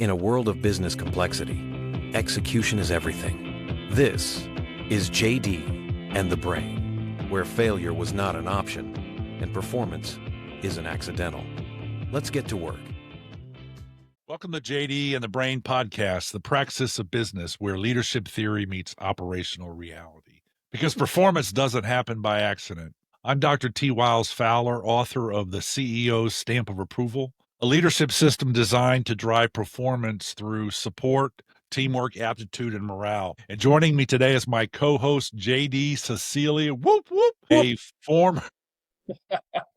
In a world of business complexity, execution is everything. This is JD and the Brain, where failure was not an option and performance isn't accidental. Let's get to work. Welcome to JD and the Brain podcast, the praxis of business where leadership theory meets operational reality. Because performance doesn't happen by accident. I'm Dr. T. Wiles Fowler, author of the CEO's Stamp of Approval, a leadership system designed to drive performance through support, teamwork, aptitude, and morale. And joining me today is my co-host, JD Cecilia, a former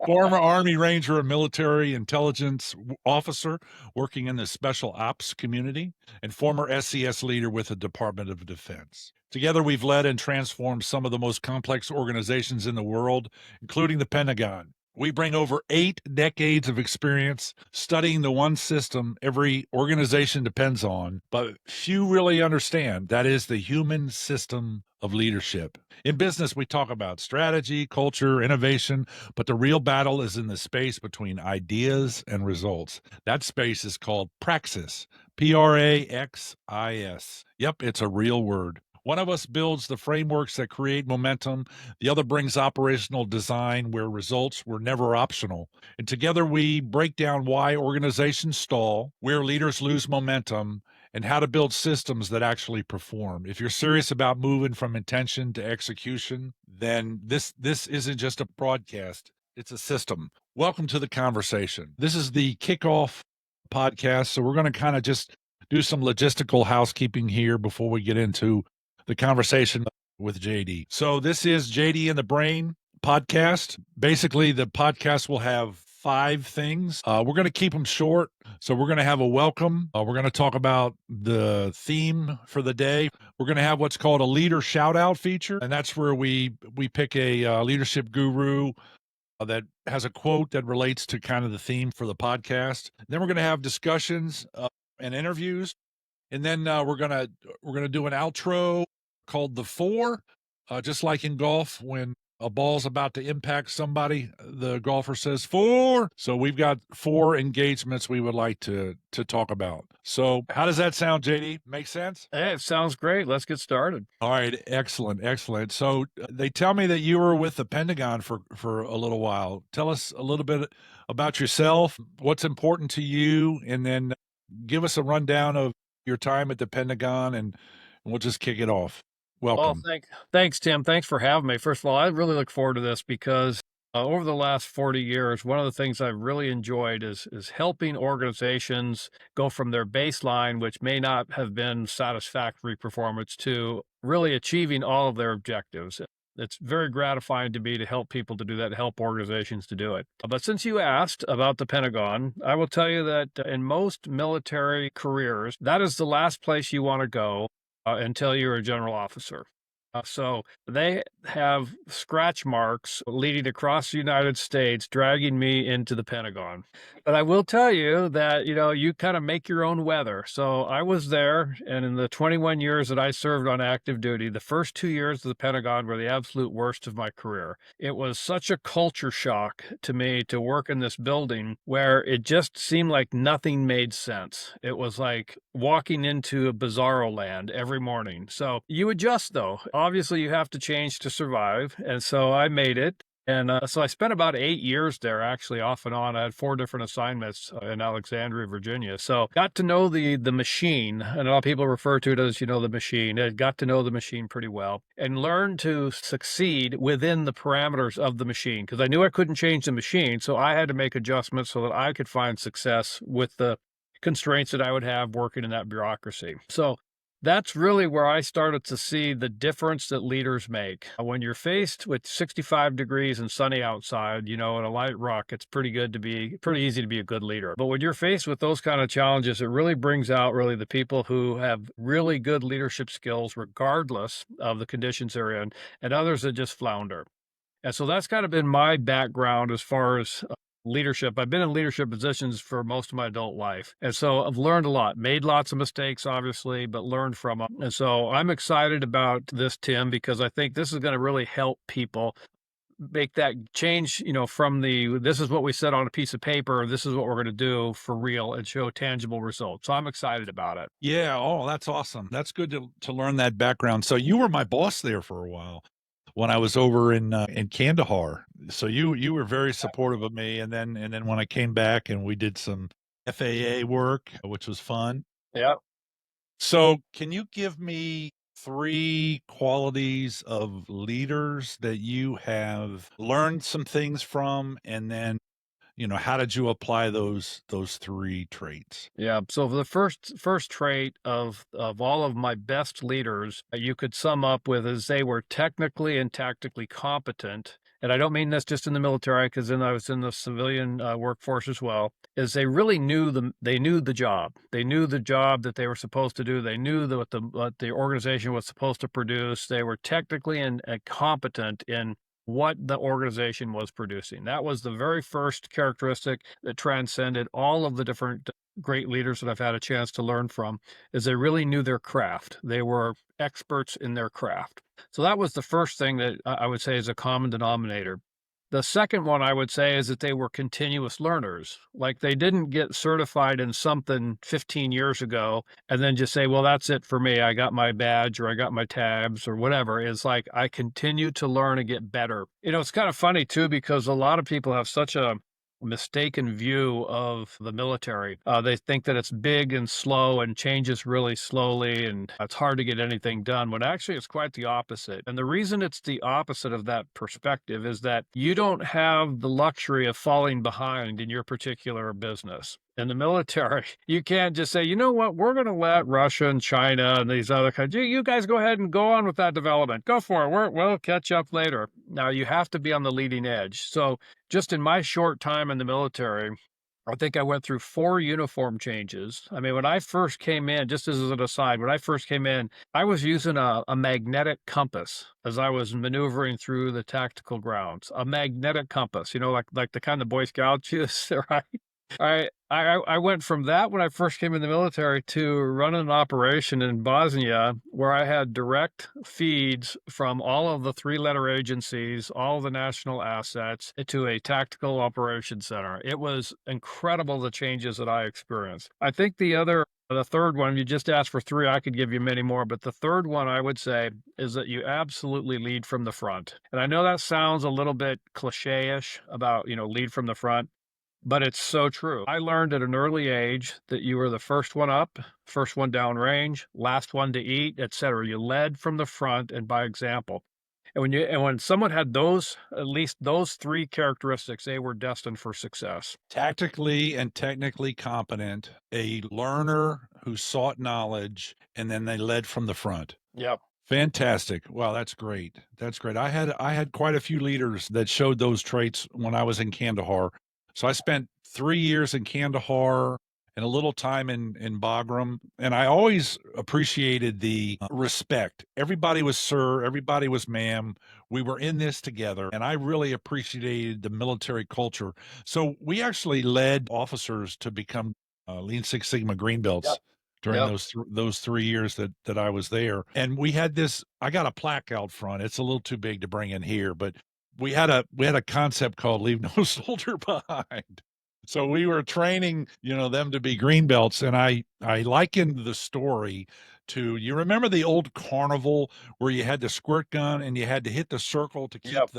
Army Ranger and military intelligence officer working in the special ops community, and former SES leader with the Department of Defense. Together, we've led and transformed some of the most complex organizations in the world, including the Pentagon. We bring over 8 decades of experience studying the one system every organization depends on, but few really understand. That is the human system of leadership. In business, we talk about strategy, culture, innovation, but the real battle is in the space between ideas and results. That space is called praxis, Praxis. Yep, it's a real word. One of us builds the frameworks that create momentum. The other brings operational design where results were never optional. And together we break down why organizations stall, where leaders lose momentum, and how to build systems that actually perform. If you're serious about moving from intention to execution, then this isn't just a broadcast, it's a system. Welcome to the conversation. This is the kickoff podcast, so we're going to kind of just do some logistical housekeeping here before we get into the conversation with JD. So this is JD and the Brain podcast. Basically, the podcast will have 5 things. We're going to keep them short. So we're going to have a welcome. We're going to talk about the theme for the day. We're going to have what's called a leader shout out feature. And that's where we pick a leadership guru that has a quote that relates to kind of the theme for the podcast. Then we're going to have discussions and interviews. And then we're gonna do an outro called the 4, just like in golf when a ball's about to impact somebody, the golfer says 4. So we've got 4 engagements we would like to talk about. So how does that sound, JD? Make sense? Hey, it sounds great. Let's get started. All right, excellent. So they tell me that you were with the Pentagon for a little while. Tell us a little bit about yourself, what's important to you, and then give us a rundown of your time at the Pentagon, and we'll just kick it off. Welcome. Well, thanks, Tim. Thanks for having me. First of all, I really look forward to this because over the last 40 years, one of the things I've really enjoyed is helping organizations go from their baseline, which may not have been satisfactory performance, to really achieving all of their objectives. It's very gratifying to me to help people to do that, to help organizations to do it. But since you asked about the Pentagon, I will tell you that in most military careers, that is the last place you want to go until you're a general officer. So they have scratch marks leading across the United States, dragging me into the Pentagon. But I will tell you that, you kind of make your own weather. So I was there, and in the 21 years that I served on active duty, the first 2 years of the Pentagon were the absolute worst of my career. It was such a culture shock to me to work in this building where it just seemed like nothing made sense. It was like walking into a bizarro land every morning. So you adjust, though. Obviously, you have to change to survive. And so I made it. And so I spent about 8 years there, actually, off and on. I had 4 different assignments in Alexandria, Virginia. So got to know the machine. And a lot of people refer to it as, the machine. I got to know the machine pretty well and learned to succeed within the parameters of the machine, because I knew I couldn't change the machine. So I had to make adjustments so that I could find success with the constraints that I would have working in that bureaucracy. So that's really where I started to see the difference that leaders make. When you're faced with 65 degrees and sunny outside, in a light ruck, it's pretty easy to be a good leader. But when you're faced with those kind of challenges, it really brings out the people who have really good leadership skills, regardless of the conditions they're in, and others that just flounder. And so that's kind of been my background as far as leadership. I've been in leadership positions for most of my adult life. And so I've learned a lot, made lots of mistakes, obviously, but learned from them. And so I'm excited about this, Tim, because I think this is going to really help people make that change, from this is what we said on a piece of paper, this is what we're going to do for real and show tangible results. So I'm excited about it. Yeah. Oh, that's awesome. That's good to learn that background. So you were my boss there for a while when I was over in Kandahar. So you were very supportive of me, and then when I came back and we did some FAA work, which was fun. Yeah. So can you give me 3 qualities of leaders that you have learned some things from, and then, how did you apply those 3 traits? Yeah. So the first trait of all of my best leaders, you could sum up with is they were technically and tactically competent. And I don't mean this just in the military, because then I was in the civilian workforce as well. Is they really knew the job. They knew the job that they were supposed to do. They knew what the organization was supposed to produce. They were technically and competent in what the organization was producing. That was the very first characteristic that transcended all of the different great leaders that I've had a chance to learn from, is they really knew their craft. They were experts in their craft. So that was the first thing that I would say is a common denominator. The second one I would say is that they were continuous learners. Like, they didn't get certified in something 15 years ago and then just say, well, that's it for me. I got my badge or I got my tabs or whatever. It's like, I continue to learn and get better. It's kind of funny too, because a lot of people have such a mistaken view of the military. They think that it's big and slow and changes really slowly and it's hard to get anything done, when actually it's quite the opposite. And the reason it's the opposite of that perspective is that you don't have the luxury of falling behind in your particular business. In the military, you can't just say, you know what, we're going to let Russia and China and these other countries, you guys go ahead and go on with that development. Go for it. We'll catch up later. Now, you have to be on the leading edge. So just in my short time in the military, I think I went through 4 uniform changes. I mean, when I first came in, just as an aside, when I first came in, I was using a magnetic compass as I was maneuvering through the tactical grounds. A magnetic compass, like the kind the Boy Scouts use, right? I went from that when I first came in the military to running an operation in Bosnia where I had direct feeds from all of the 3-letter agencies, all of the national assets, into a tactical operations center. It was incredible, the changes that I experienced. I think the third one, you just asked for 3, I could give you many more, but the third one I would say is that you absolutely lead from the front. And I know that sounds a little bit cliche-ish about, lead from the front, but it's so true. I learned at an early age that you were the first one up, first one down range, last one to eat, etc. You led from the front and by example. And when someone had at least those 3 characteristics, they were destined for success. Tactically and technically competent, a learner who sought knowledge, and then they led from the front. Yep. Fantastic. Wow, that's great. That's great. I had quite a few leaders that showed those traits when I was in Kandahar. So I spent 3 years in Kandahar and a little time in Bagram, and I always appreciated the respect. Everybody was sir, everybody was ma'am. We were in this together, and I really appreciated the military culture. So we actually led officers to become Lean Six Sigma green belts. Yep. During Yep. those 3 years that I was there. And we had this, I got a plaque out front. It's a little too big to bring in here, but we had a concept called Leave No Soldier Behind. So we were training, them to be green belts, and I likened the story to, you remember the old carnival where you had the squirt gun and you had to hit the circle to Yep.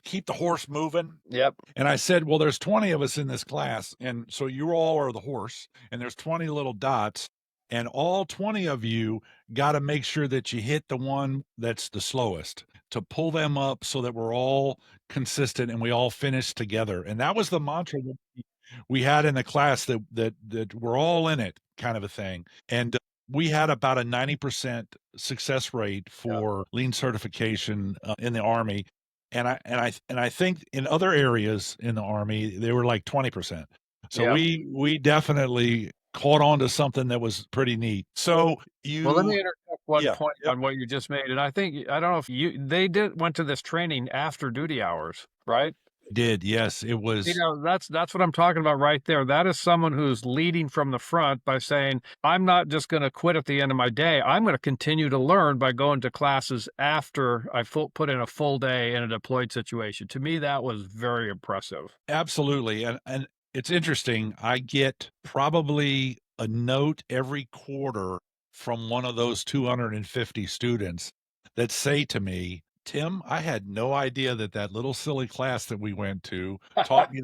keep the horse moving? Yep. And I said, well, there's 20 of us in this class, and so you all are the horse, and there's 20 little dots, and all 20 of you got to make sure that you hit the one that's the slowest to pull them up so that we're all consistent and we all finish together. And that was the mantra that we had in the class, that we're all in it, kind of a thing. And we had about a 90% success rate for lean certification in the Army. And I think in other areas in the Army, they were like 20%. So we definitely caught on to something that was pretty neat. So Well, let me interject one point Yep. on what you just made. And I don't know if they went to this training after duty hours, right? Did, yes, it You was know, that's what I'm talking about right there. That is someone who's leading from the front by saying, "I'm not just gonna quit at the end of my day. I'm gonna continue to learn by going to classes after I put in a full day in a deployed situation." To me, that was very impressive. absolutely, and it's interesting, I get probably a note every quarter from one of those 250 students that say to me, "Tim, I had no idea that that little silly class that we went to taught me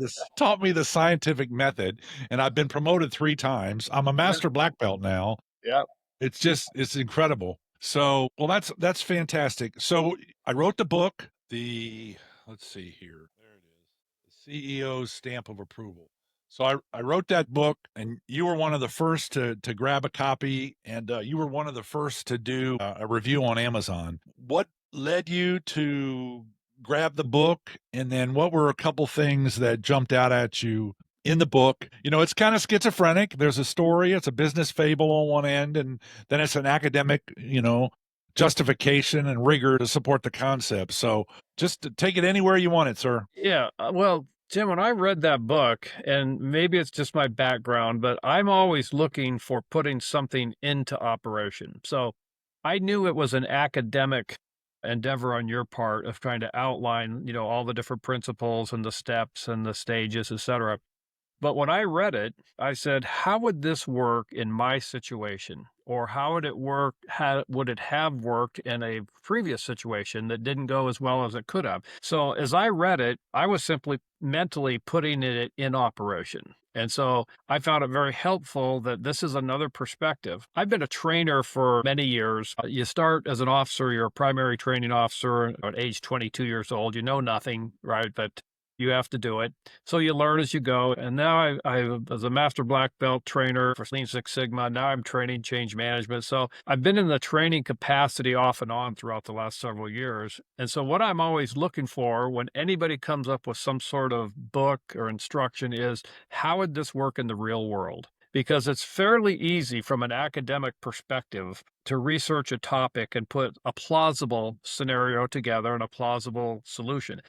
the scientific method, and I've been promoted 3 times. I'm a Yeah, master black belt now." yeah. It's incredible. So, well, that's fantastic. So, I wrote the book, the let's see here. There it is. The CEO's stamp of approval. So I wrote that book, and you were one of the first to grab a copy, and you were one of the first to do a review on Amazon. What led you to grab the book, and then what were a couple things that jumped out at you in the book? You know, it's kind of schizophrenic. There's a story, it's a business fable on one end, and then it's an academic, justification and rigor to support the concept. So just to take it anywhere you want it, sir. Yeah, well, Jim, when I read that book, and maybe it's just my background, but I'm always looking for putting something into operation. So I knew it was an academic endeavor on your part of trying to outline, all the different principles and the steps and the stages, et cetera. But when I read it, I said, how would this work in my situation? Or how would it work? How would it have worked in a previous situation that didn't go as well as it could have? So as I read it, I was simply mentally putting it in operation. And so I found it very helpful that this is another perspective. I've been a trainer for many years. You start as an officer, you're a primary training officer at age 22 years old. You know nothing, right? But you have to do it. So you learn as you go. And now I as a master black belt trainer for Lean Six Sigma, now I'm training change management. So I've been in the training capacity off and on throughout the last several years. And so what I'm always looking for when anybody comes up with some sort of book or instruction is, how would this work in the real world? Because it's fairly easy from an academic perspective to research a topic and put a plausible scenario together and a plausible solution.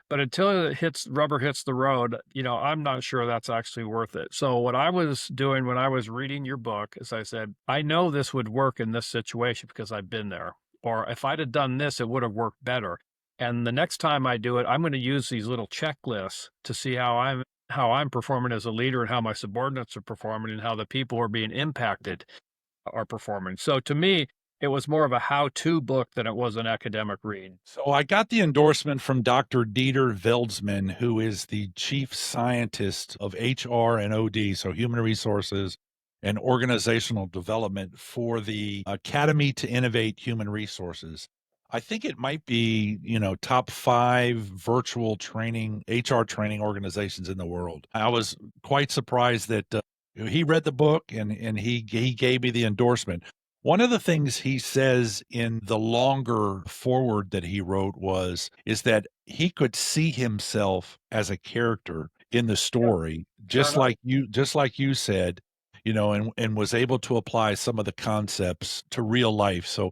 But until rubber hits the road, I'm not sure that's actually worth it. So what I was doing when I was reading your book is I said, I know this would work in this situation because I've been there. Or if I'd have done this, it would have worked better. And the next time I do it, I'm going to use these little checklists to see how I'm performing as a leader and how my subordinates are performing and how the people who are being impacted are performing. So to me, it was more of a how-to book than it was an academic read. So I got the endorsement from Dr. Dieter Veldsman, who is the chief scientist of HR and OD, so human resources and organizational development for the Academy to Innovate Human Resources. I think it might be, top 5 virtual training, HR training organizations in the world. I was quite surprised that he read the book and he gave me the endorsement. One of the things he says in the longer forward that he wrote is that he could see himself as a character in the Yeah, story, fair enough. just like you said, and was able to apply some of the concepts to real life. So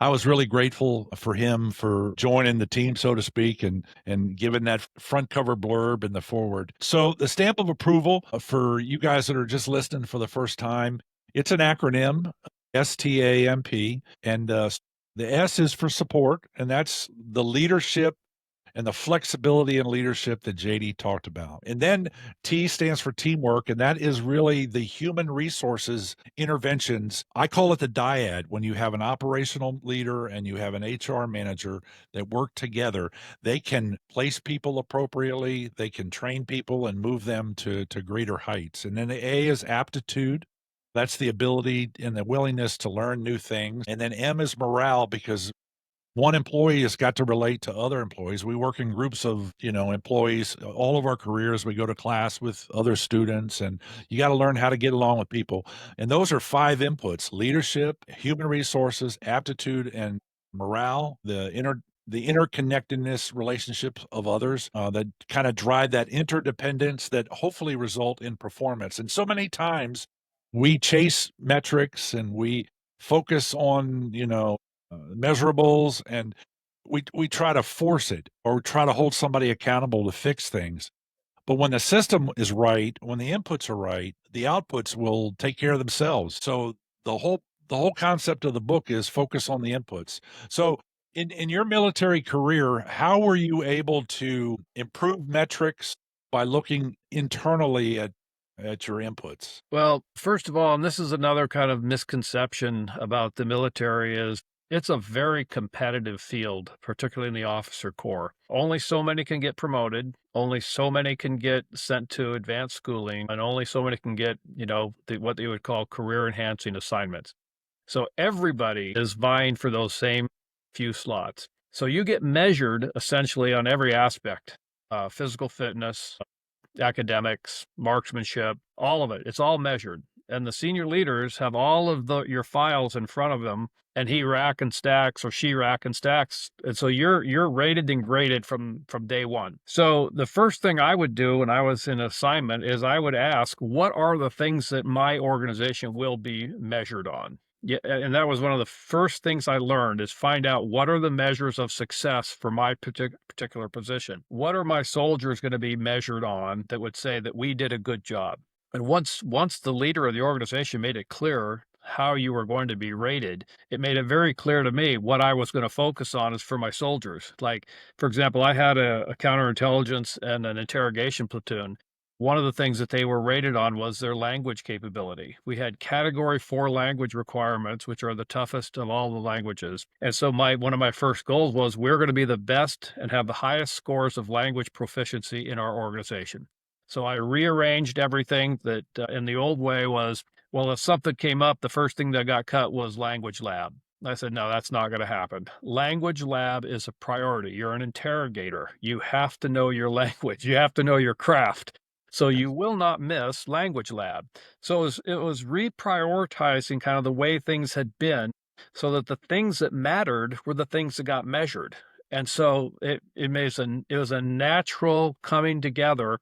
I was really grateful for him for joining the team, so to speak, and giving that front cover blurb in the forward. So the stamp of approval for you guys that are just listening for the first time, it's an acronym. STAMP, and the S is for support, and that's the leadership and the flexibility and leadership that JD talked about. And then T stands for teamwork, and that is really the human resources interventions. I call it the dyad. When you have an operational leader and you have an HR manager that work together, they can place people appropriately, they can train people and move them to greater heights. And then the A is aptitude. That's the ability and the willingness to learn new things. And then M is morale, because one employee has got to relate to other employees. We work in groups of, employees all of our careers. We go to class with other students, and you got to learn how to get along with people. And those are 5 inputs: leadership, human resources, aptitude, and morale, the interconnectedness relationships of others that kind of drive that interdependence that hopefully result in performance. And so many times we chase metrics and we focus on, measurables, and we try to force it or try to hold somebody accountable to fix things. But when the system is right, when the inputs are right, the outputs will take care of themselves. So the whole concept of the book is focus on the inputs. So in your military career, how were you able to improve metrics by looking internally at your inputs? Well, first of all, and this is another kind of misconception about the military, is it's a very competitive field, particularly in the officer corps. Only so many can get promoted, only so many can get sent to advanced schooling, and only so many can get, what they would call career enhancing assignments. So everybody is vying for those same few slots. So you get measured essentially on every aspect, physical fitness, academics, marksmanship, all of it. It's all measured. And the senior leaders have all of your files in front of them, and he rack and stacks or she rack and stacks. And so you're rated and graded from day one. So the first thing I would do when I was in assignment is I would ask, what are the things that my organization will be measured on? Yeah, and that was one of the first things I learned, is find out what are the measures of success for my particular position. What are my soldiers going to be measured on that would say that we did a good job? And once the leader of the organization made it clear how you were going to be rated, it made it very clear to me what I was going to focus on is for my soldiers. Like, for example, I had a counterintelligence and an interrogation platoon. One of the things that they were rated on was their language capability. We had category 4 language requirements, which are the toughest of all the languages. And so one of my first goals was, we're going to be the best and have the highest scores of language proficiency in our organization. So I rearranged everything that in the old way was, well, if something came up, the first thing that got cut was language lab. I said, no, that's not going to happen. Language lab is a priority. You're an interrogator. You have to know your language. You have to know your craft. So you will not miss language lab. So it was reprioritizing kind of the way things had been, so that the things that mattered were the things that got measured. And so it was a natural coming together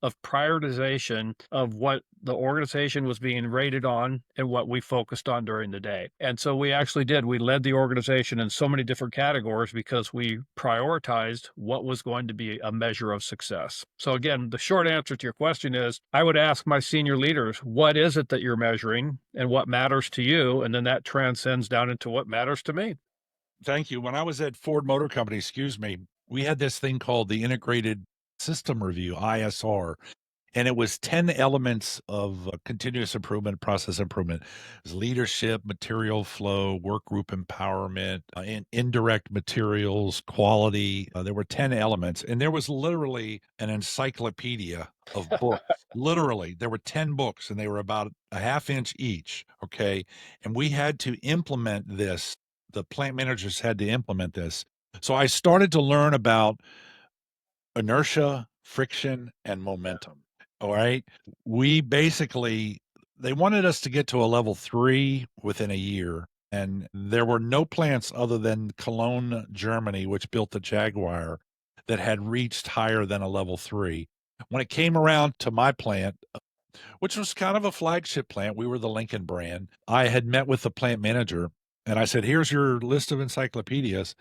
of prioritization of what the organization was being rated on and what we focused on during the day. And so we actually did. We led the organization in so many different categories because we prioritized what was going to be a measure of success. So again, the short answer to your question is, I would ask my senior leaders, what is it that you're measuring and what matters to you? And then that transcends down into what matters to me. Thank you. When I was at Ford Motor Company, we had this thing called the Integrated System Review, ISR, and it was 10 elements of continuous improvement, process improvement. It was leadership, material flow, work group empowerment, indirect materials, quality. There were 10 elements, and there was literally an encyclopedia of books. Literally, there were 10 books, and they were about a half inch each, okay? And we had to implement this. The plant managers had to implement this. So I started to learn about inertia, friction, and momentum. All right. They wanted us to get to a level 3 within a year. And there were no plants other than Cologne, Germany, which built the Jaguar, that had reached higher than a level 3. When it came around to my plant, which was kind of a flagship plant, we were the Lincoln brand, I had met with the plant manager and I said, here's your list of encyclopedias.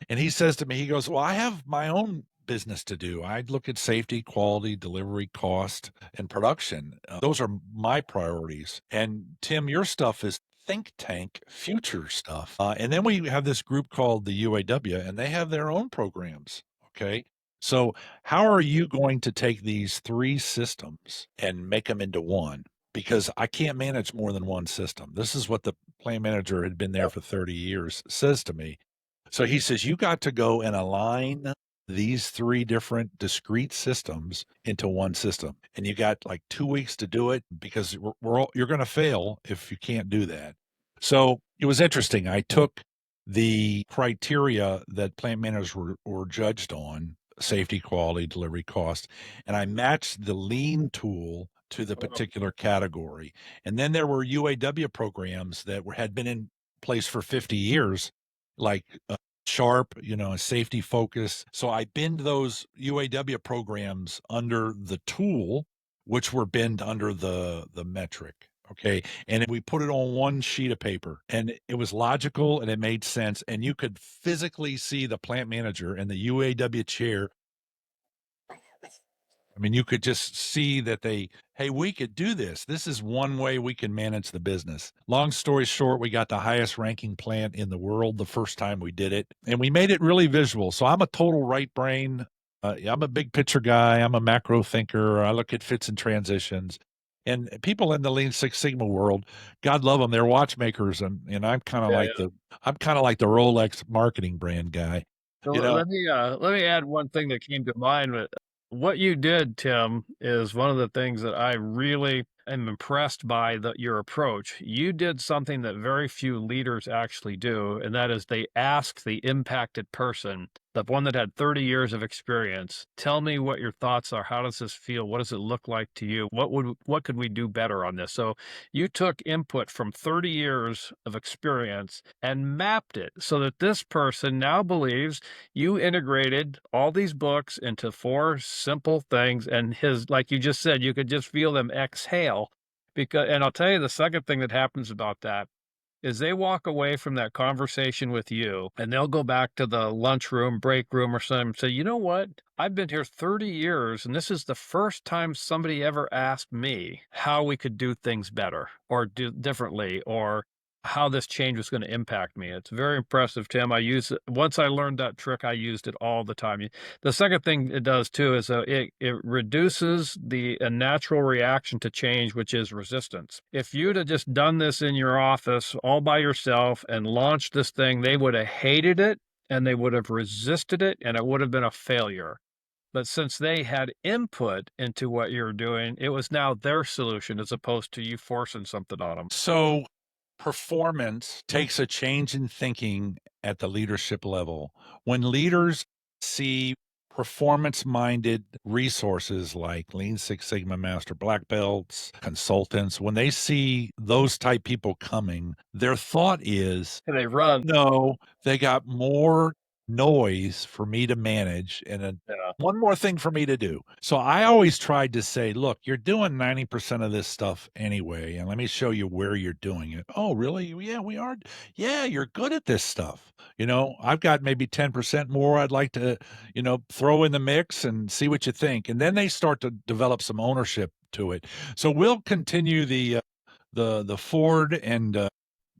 And he says to me, he goes, well, I have my own business to do. I'd look at safety, quality, delivery, cost, and production. Those are my priorities. And Tim, your stuff is think tank future stuff. And then we have this group called the UAW, and they have their own programs. Okay. So how are you going to take these 3 systems and make them into one? Because I can't manage more than one system. This is what the plant manager had been there for 30 years says to me. So he says, you got to go and align these 3 different discrete systems into one system. And you got like 2 weeks to do it, because you're going to fail if you can't do that. So it was interesting. I took the criteria that plant managers were judged on, safety, quality, delivery, cost, and I matched the lean tool to the particular category. And then there were UAW programs that had been in place for 50 years, like Sharp, safety focus. So I binned those UAW programs under the tool, which were binned under the metric. Okay. And we put it on one sheet of paper, and it was logical and it made sense. And you could physically see the plant manager in the UAW chair. I mean, you could just see that hey, we could do this. This is one way we can manage the business. Long story short, we got the highest ranking plant in the world the first time we did it, and we made it really visual. So I'm a total right brain. I'm a big picture guy. I'm a macro thinker. I look at fits and transitions. And people in the Lean Six Sigma world, God love them, they're watchmakers, and I'm kind of Yeah, like I'm kind of like the Rolex marketing brand guy. So You know, let me add one thing that came to mind. What you did, Tim, is one of the things that I really am impressed by your approach. You did something that very few leaders actually do, and that is they ask the impacted person, the one that had 30 years of experience, tell me what your thoughts are. How does this feel? What does it look like to you? What could we do better on this? So you took input from 30 years of experience and mapped it so that this person now believes you integrated all these books into 4 simple things, and like you just said, you could just feel them exhale. And I'll tell you the second thing that happens about that is they walk away from that conversation with you and they'll go back to the lunchroom, break room or something and say, you know what? I've been here 30 years and this is the first time somebody ever asked me how we could do things better or do differently or how this change was going to impact me. It's very impressive, Tim. Once I learned that trick, I used it all the time. The second thing it does too is it reduces a natural reaction to change, which is resistance. If you'd have just done this in your office all by yourself and launched this thing, they would have hated it and they would have resisted it and it would have been a failure. But since they had input into what you're doing, it was now their solution as opposed to you forcing something on them. so performance takes a change in thinking at the leadership level. When leaders see performance-minded resources like Lean Six Sigma Master Black Belts, consultants, when they see those type people coming, their thought is, And they run. no, they got more noise for me to manage and Yeah. one more thing for me to do. So I always tried to say, look, you're doing 90% of this stuff anyway, and let me show you where you're doing it. Oh, really? Yeah, we are. Yeah, you're good at this stuff. I've got maybe 10% more I'd like to, throw in the mix and see what you think. And then they start to develop some ownership to it. So we'll continue the Ford and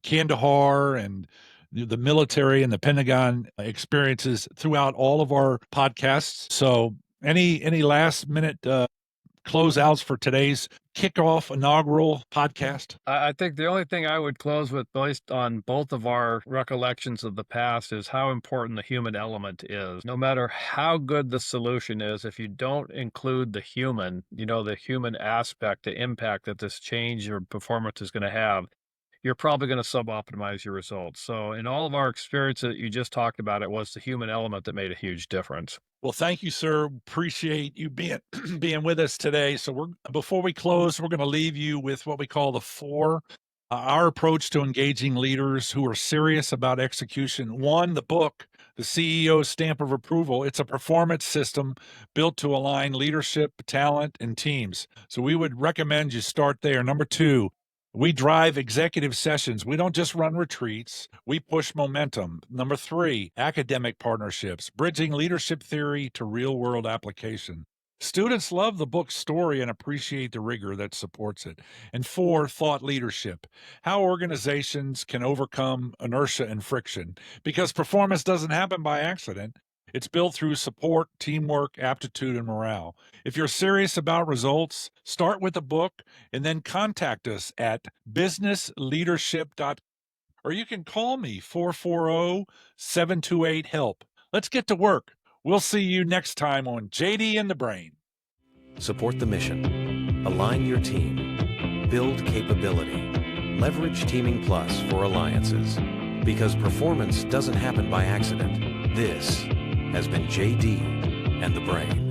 Kandahar and the military and the Pentagon experiences throughout all of our podcasts. So any last minute closeouts for today's kickoff inaugural podcast? I think the only thing I would close with, based on both of our recollections of the past, is how important the human element is. No matter how good the solution is, if you don't include the human, the human aspect, the impact that this change or performance is going to have, you're probably going to suboptimize your results. So in all of our experience that you just talked about, it was the human element that made a huge difference. Well, thank you, sir. Appreciate you being being with us today. So before we close, we're going to leave you with what we call the 4. Our approach to engaging leaders who are serious about execution. 1, the book, the CEO's Stamp of Approval. It's a performance system built to align leadership, talent, and teams. So we would recommend you start there. Number 2, we drive executive sessions. We don't just run retreats. We push momentum. Number 3, academic partnerships, bridging leadership theory to real-world application. Students love the book's story and appreciate the rigor that supports it. And 4, thought leadership, how organizations can overcome inertia and friction, because performance doesn't happen by accident. It's built through support, teamwork, aptitude, and morale. If you're serious about results, start with the book and then contact us at businessleadership.com, or you can call me 440-728-HELP. Let's get to work. We'll see you next time on JD and the Brain. Support the mission. Align your team. Build capability. Leverage Teaming Plus for alliances. Because performance doesn't happen by accident. This has been JD and the Brain.